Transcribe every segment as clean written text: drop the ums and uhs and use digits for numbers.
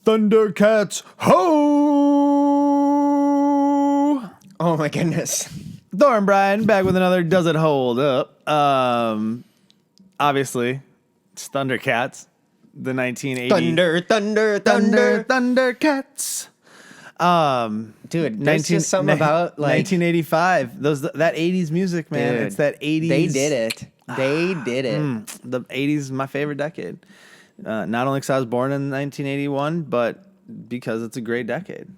Thundercats, ho! Oh my goodness. Thor and Brian back with another Does It Hold Up? Obviously, it's Thundercats, the 1980 Thundercats. Dude, there's just something about like 1985. That 80s music, man. Dude, it's that 80s. They did it. They did it. The 80s is my favorite decade. Not only because I was born in 1981, but because it's a great decade.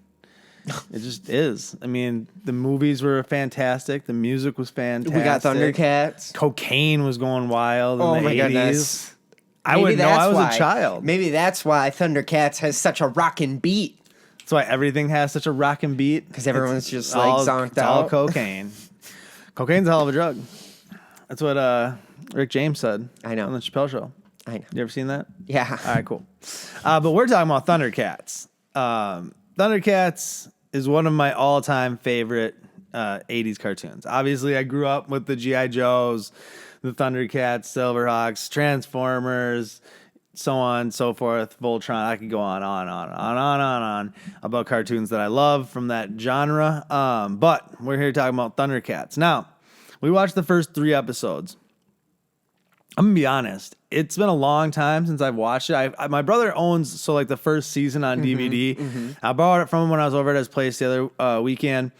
It just is. I mean, the movies were fantastic. The music was fantastic. We got Thundercats. Cocaine was going wild in the 80s. Goodness. I wouldn't know. I was a child. Maybe that's why Thundercats has such a rockin' beat. That's why everything has such a rockin' beat. Because everyone's just like zonked out. All cocaine. Cocaine's a hell of a drug. That's what Rick James said. I know. On the Chappelle Show. I know. You ever seen that? Yeah. All right, cool. But we're talking about Thundercats. Thundercats is one of my all-time favorite 80s cartoons. Obviously, I grew up with the G.I. Joes, the Thundercats, Silverhawks, Transformers, so on and so forth, Voltron. I could go on about cartoons that I love from that genre. But we're here talking about Thundercats. Now, we watched the first 3 episodes. I'm going to be honest. It's been a long time since I've watched it. My brother owns, the first season on DVD. Mm-hmm. I borrowed it from him when I was over at his place the other weekend.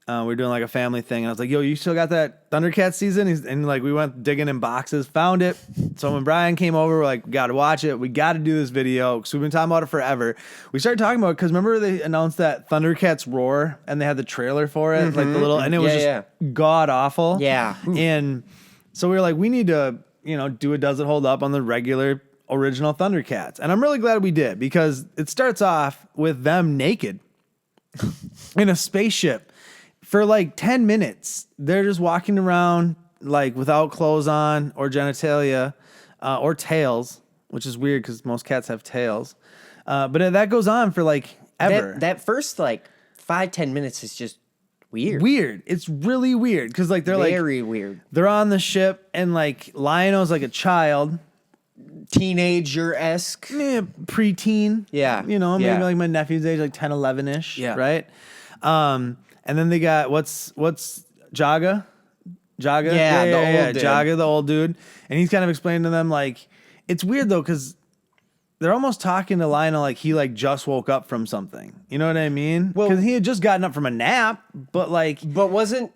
We were doing like a family thing. And I was like, yo, you still got that Thundercats season? And we went digging in boxes, found it. So when Brian came over, we're like, we got to watch it. We got to do this video because we've been talking about it forever. We started talking about it because remember they announced that Thundercats Roar and they had the trailer for it, and it was just god awful. Yeah. And so we were like, we need to, do a Does It Hold Up on the regular original Thundercats. And I'm really glad we did because it starts off with them naked in a spaceship for 10 minutes. They're just walking around without clothes on or genitalia or tails, which is weird because most cats have tails. But that goes on for ever. That first 5-10 minutes is just weird. It's really weird because they're very weird. They're on the ship and Lionel's a child, teenager-esque, preteen. Yeah, maybe my nephew's age, 10, 11-ish. Yeah, right. And then they got what's Jaga. Yeah, the old dude. Jaga, the old dude, and he's kind of explaining to them it's weird though because they're almost talking to Lionel he just woke up from something. You know what I mean? Well, because he had just gotten up from a nap, but But wasn't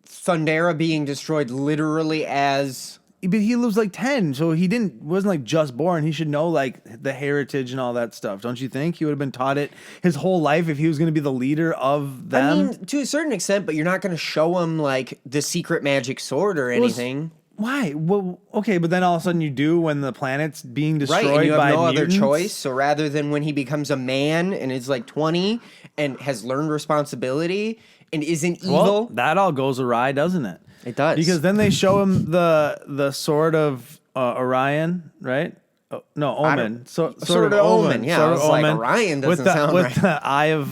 Thundera being destroyed literally as? But he lives 10, so he wasn't just born. He should know the heritage and all that stuff. Don't you think? He would have been taught it his whole life if he was going to be the leader of them. I mean, to a certain extent, but you're not going to show him the secret magic sword or anything. Why? Well, okay, but then all of a sudden you do when the planet's being destroyed right, and you have by no mutants? other choice. So rather than when he becomes a man and is 20 and has learned responsibility and isn't evil, well, that all goes awry, doesn't it? It does, because then they show him the sword of Orion, right? Oh, no, Omen. Sword of Omen. Yeah, I was Omen, Orion doesn't sound right. With the eye of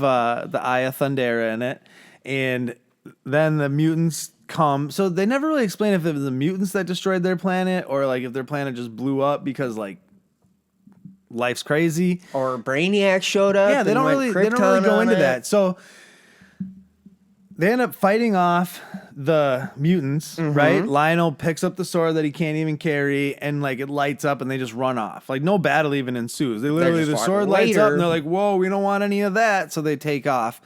Thundera in it, and then the mutants come. So they never really explain if it was the mutants that destroyed their planet or if their planet just blew up because life's crazy or Brainiac showed up. Yeah, they don't really go into that. So they end up fighting off the mutants, right? Lionel picks up the sword that he can't even carry, and it lights up, and they just run off. No battle even ensues. They literally the sword lights up, and they're like, "Whoa, we don't want any of that!" So they take off,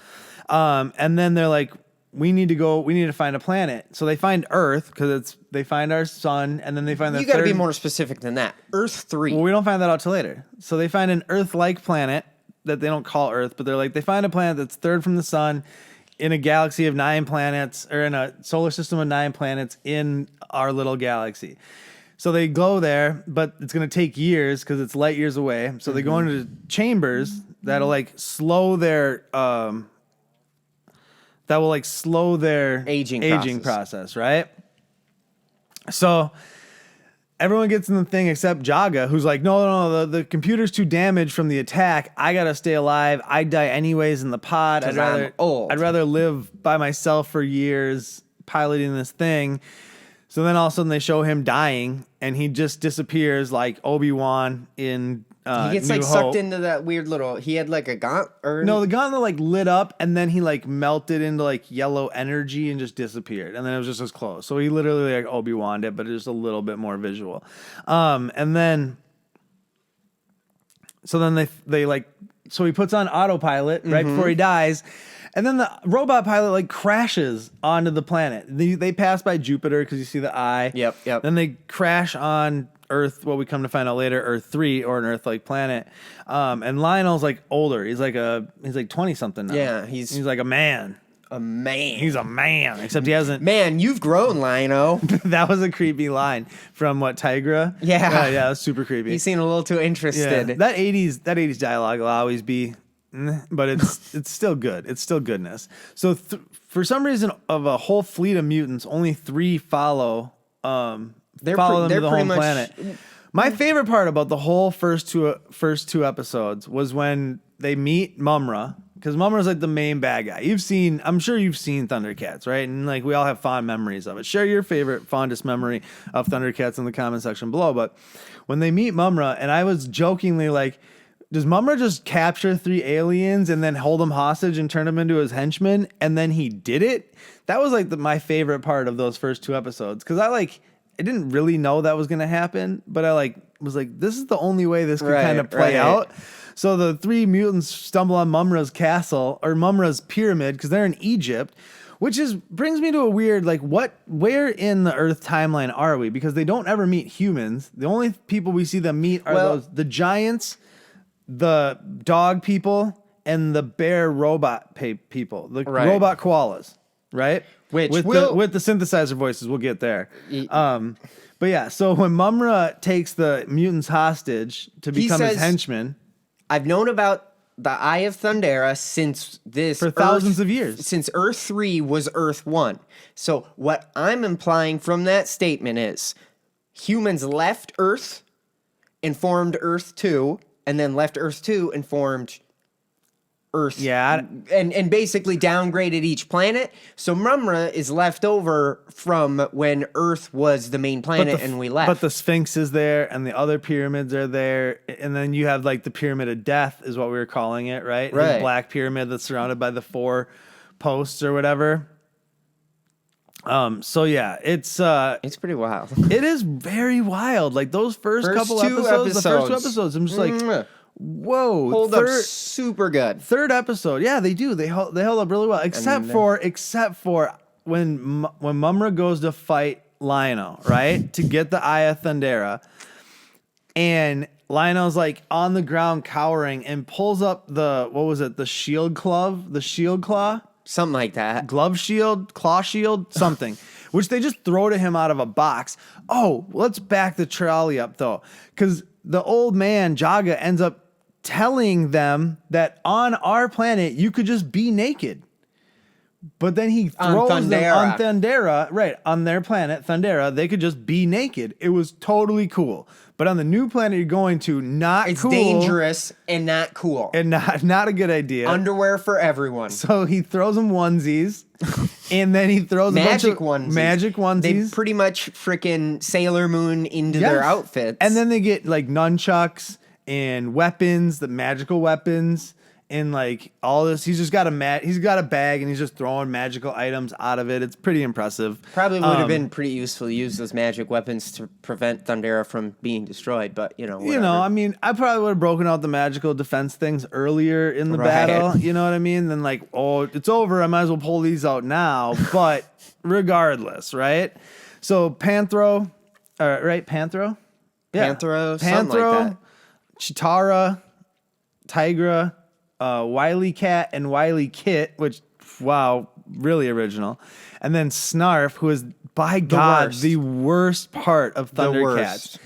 and then they're like, we need to find a planet. So they find Earth because they find our sun, and then they find you got to be more specific than that. Earth 3. Well, we don't find that out till later. So they find an Earth-like planet that they don't call Earth, but they find a planet that's third from the sun in a galaxy of 9 planets, or in a solar system of 9 planets in our little galaxy. So they go there, but it's going to take years because it's light years away. So they go into chambers that'll slow their aging process, right? So everyone gets in the thing except Jaga, who's no, the computer's too damaged from the attack. I gotta stay alive. I'd die anyways in the pod. I'd rather live by myself for years piloting this thing. So then all of a sudden they show him dying, and he just disappears like Obi-Wan in He gets New like Hope. sucked into that weird little. He had like a or No, the gauntlet like lit up and then he like melted into like yellow energy and just disappeared. And then it was just as close. So he literally like Obi-Wan'd it, but just a little bit more visual. And then so he puts on autopilot right before he dies. And then the robot pilot like crashes onto the planet. They pass by Jupiter because you see the eye. Yep. Then they crash on Earth, what we come to find out later, Earth 3 or an Earth-like planet. And Lionel's like older. He's like 20-something now. Yeah, he's like a man. a man. He's a man, except he hasn't. Man, you've grown, Lino. That was a creepy line from what, Tigra? Yeah. Yeah, that's super creepy. You seem a little too interested. Yeah. That 80s dialogue will always be, but it's still good. It's still goodness. So for some reason, of a whole fleet of mutants, only 3 follow. They're follow them to the pretty home much planet. My favorite part about the whole first two episodes was when they meet Mumm-Ra, because Mumm-Ra's like the main bad guy. I'm sure you've seen Thundercats, right? And like we all have fond memories of it. Share your fondest memory of Thundercats in the comment section below. But when they meet Mumm-Ra, and I was jokingly like, does Mumm-Ra just capture 3 aliens and then hold them hostage and turn them into his henchmen? And then he did it? That was like my favorite part of those first 2 episodes. Because I didn't really know that was going to happen, but I was like, this is the only way this could kind of play out. So the 3 mutants stumble on Mumm-Ra's castle or Mumm-Ra's pyramid because they're in Egypt, which brings me to a weird, where in the Earth timeline are we? Because they don't ever meet humans. The only people we see them meet are the giants, the dog people, and the bear robot people, the robot koalas, right? With the synthesizer voices, we'll get there. But yeah, so when Mumm-Ra takes the mutants hostage to become his henchmen, I've known about the Eye of Thundera since for thousands of years, since Earth 3 was Earth 1. So what I'm implying from that statement is humans left Earth and formed Earth 2, and then left Earth 2 and formed Earth. Yeah. And basically downgraded each planet. So Mumm-Ra is left over from when Earth was the main planet and we left. But the Sphinx is there and the other pyramids are there. And then you have the Pyramid of Death is what we were calling it, right? Right. The black pyramid that's surrounded by the 4 posts or whatever. So yeah, it's pretty wild. It is very wild. Like those first couple episodes, the first 2 episodes, I'm just like, whoa, hold up super good. 3rd episode, yeah, they do. They held up really well, except for when Mumm-Ra goes to fight Lionel, right, to get the Eye of Thundera, and Lionel's on the ground cowering and pulls up the shield claw. Something like that. Glove shield, claw shield, something, which they just throw to him out of a box. Oh, let's back the trolley up, though, because the old man, Jaga, ends up telling them that on our planet, you could just be naked. But then he throws them on Thundera, right, on their planet, Thundera, they could just be naked. It was totally cool. But on the new planet you're going to, it's cool. It's dangerous and not cool. And not a good idea. Underwear for everyone. So he throws them onesies, and then he throws magic magic onesies. They pretty much freaking Sailor Moon into their outfits. And then they get nunchucks and weapons, the magical weapons. And all this, he's got a bag and he's just throwing magical items out of it. It's pretty impressive. Probably would have been pretty useful to use those magic weapons to prevent Thundera from being destroyed, but whatever. I mean, I probably would have broken out the magical defense things earlier in the battle. You know what I mean? Then it's over. I might as well pull these out now. But regardless, right? So Panthro, right? Panthro, yeah. Panthro, something like that. Chitara, Tigra. Wily Cat and Wily Kit, which, wow, really original. And then Snarf, who is, by God, the worst part of Thundercats.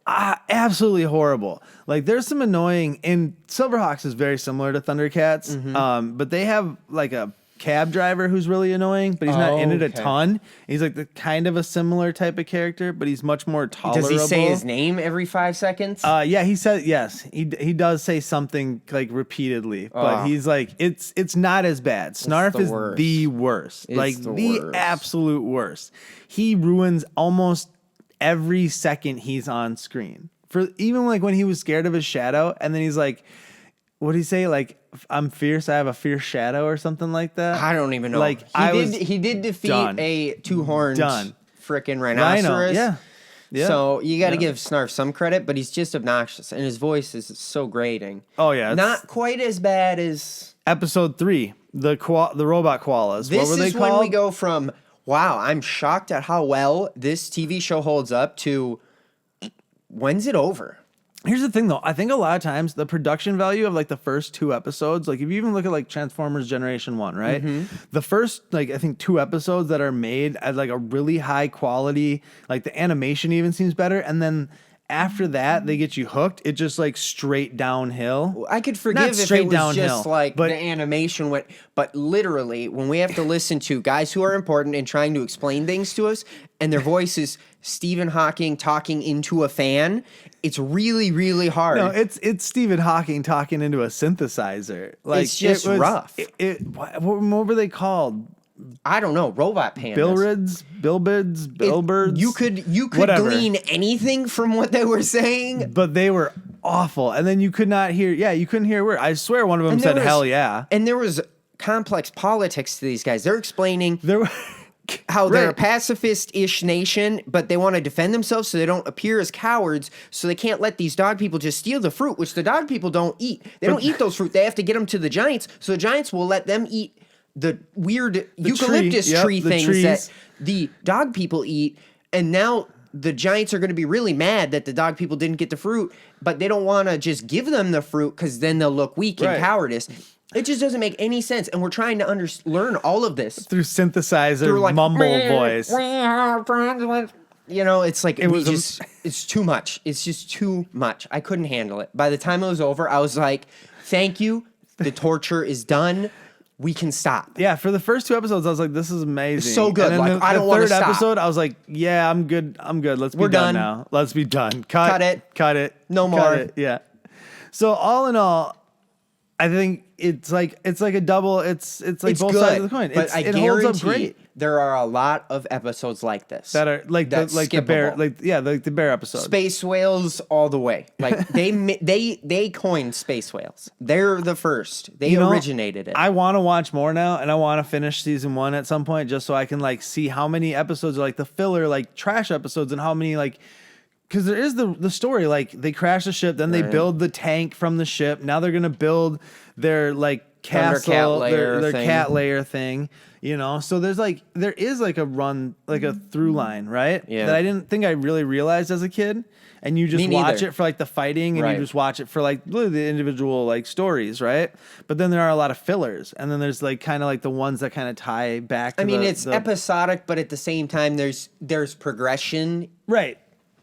Absolutely horrible. There's some annoying, and Silverhawks is very similar to Thundercats, but they have a cab driver who's really annoying, but he's not in it a ton. He's the kind of a similar type of character, but he's much more tolerable. Does he say his name every 5 seconds? Yeah, he says yes. He does say something repeatedly, but he's it's not as bad. Snarf is the worst, the absolute worst. He ruins almost every second he's on screen for even like when he was scared of his shadow, and then he's like, what did he say? Like, I'm fierce. I have a fierce shadow or something like that. I don't even know. Like he did defeat done. a 2-horned Done. frickin' Rhino. rhinoceros. Yeah. So you got to give Snarf some credit, but he's just obnoxious, and his voice is so grating. Oh yeah. Not quite as bad as episode 3, the robot koalas. this. What were they is called? when we go from wow, I'm shocked at how well this TV show holds up to when's it over? Here's the thing, though. I think a lot of times the production value of like the first 2 episodes, like if you even look at like Transformers Generation 1, right? The first, like I think 2 episodes that are made at like a really high quality, like the animation even seems better. And then after that, they get you hooked. It just like straight downhill. I could forgive if straight it was downhill, just like but the animation went, but literally when we have to listen to guys who are important and trying to explain things to us, and their voice is Stephen Hawking talking into a fan, it's really, really hard. No, it's Stephen Hawking talking into a synthesizer. Like it's just rough. What were they called? I don't know. Robot pandas. Billbirds. You could whatever. glean anything from what they were saying, but they were awful. And then you could not hear. Yeah, you couldn't hear a word. I swear, one of them said "hell yeah." And there was complex politics to these guys. They're explaining There were. how they're a Right. pacifist-ish nation, but they want to defend themselves so they don't appear as cowards, so they can't let these dog people just steal the fruit, which the dog people don't eat. They don't eat those fruit. They have to get them to the giants, so the giants will let them eat the weird eucalyptus tree things that the dog people eat, and now the giants are going to be really mad that the dog people didn't get the fruit, but they don't want to just give them the fruit because then they'll look weak and cowardice. It just doesn't make any sense, and we're trying to learn all of this Through synthesizer, through like mumble voice. You know, it's like was it's too much. It's just too much. I couldn't handle it. By the time it was over, I was like, "Thank you. The torture is done. We can stop." Yeah, for the first 2 episodes, I was like, "This is amazing, So good. And then Like, I don't wanna the third stop. episode, I was like, "Yeah, I'm good. Let's be We're done done. now. Let's be done. Cut it. No Cut more. it. Yeah." So all in all, I think it's like a double. It's like It's both good, sides of the coin. but I it holds up guarantee great. there are a lot of episodes like this That are like that's the bear, skippable. like the bear episode. Space whales all the way. Like they coined space whales. They're the first. They originated it. I want to watch more now, and I want to finish season 1 at some point, just so I can like see how many episodes are like the filler, like trash episodes, and how many like. Because there is the story, like they crash the ship, then they build the tank from the ship. Now they're gonna build their like castle, their cat layer thing. You know, so there is like a run, like a through line, right? Yeah. That I didn't think I really realized as a kid. And you just Me watch neither. it for like the fighting, and Right. you just watch it for like literally the individual like stories, right? But then there are a lot of fillers, and then there's like kind of like the ones that kind of tie back. To I mean, it's episodic, but at the same time, there's progression.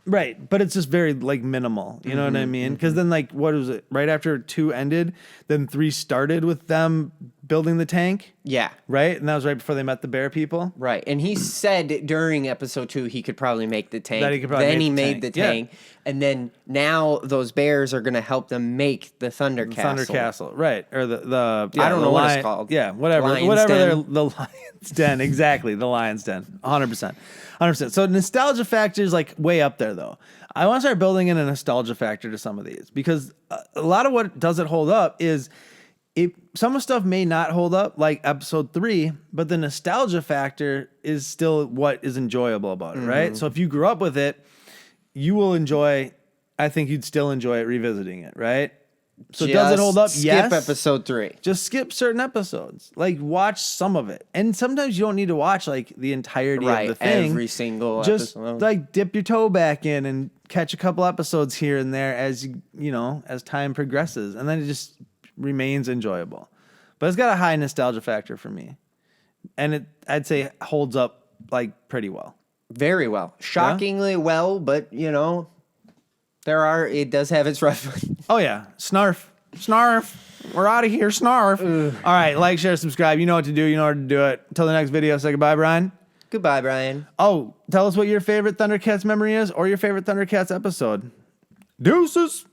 Right, but it's just very like minimal. You know what I mean? Because then like what was it? Right after 2 ended, then 3 started with them building the tank. Yeah. Right, and that was right before they met the bear people. Right. And he said during episode 2 he could probably make the tank. That he could probably then make he the made tank. the tank. And then now those bears are going to help them make the Thunder Castle. Thunder Castle, right? Or the I don't the know what lion, it's called. Yeah, whatever, Lion's whatever. Den. The Lion's Den, exactly. The Lion's Den, 100%. So nostalgia factor is like way up there, though. I want to start building in a nostalgia factor to some of these, because a lot of what does it hold up is some of stuff may not hold up, like episode 3, but the nostalgia factor is still what is enjoyable about it, right? So if you grew up with it, you will enjoy. I think you'd still enjoy it revisiting it, right? So does it hold up? Yes. Skip episode 3. Just skip certain episodes. Like watch some of it. And sometimes you don't need to watch like the entirety of the thing. Every single just episode. like dip your toe back in and catch a couple episodes here and there as you know, as time progresses. And then it just remains enjoyable. But it's got a high nostalgia factor for me. And I'd say holds up like pretty well. Very well. Shockingly well, but you know, it does have its rough. Oh yeah. Snarf. We're out of here. Snarf. All right. Like, share, subscribe. You know what to do. You know how to do it. Until the next video, say goodbye, Brian. Goodbye, Brian. Oh, tell us what your favorite Thundercats memory is or your favorite Thundercats episode. Deuces.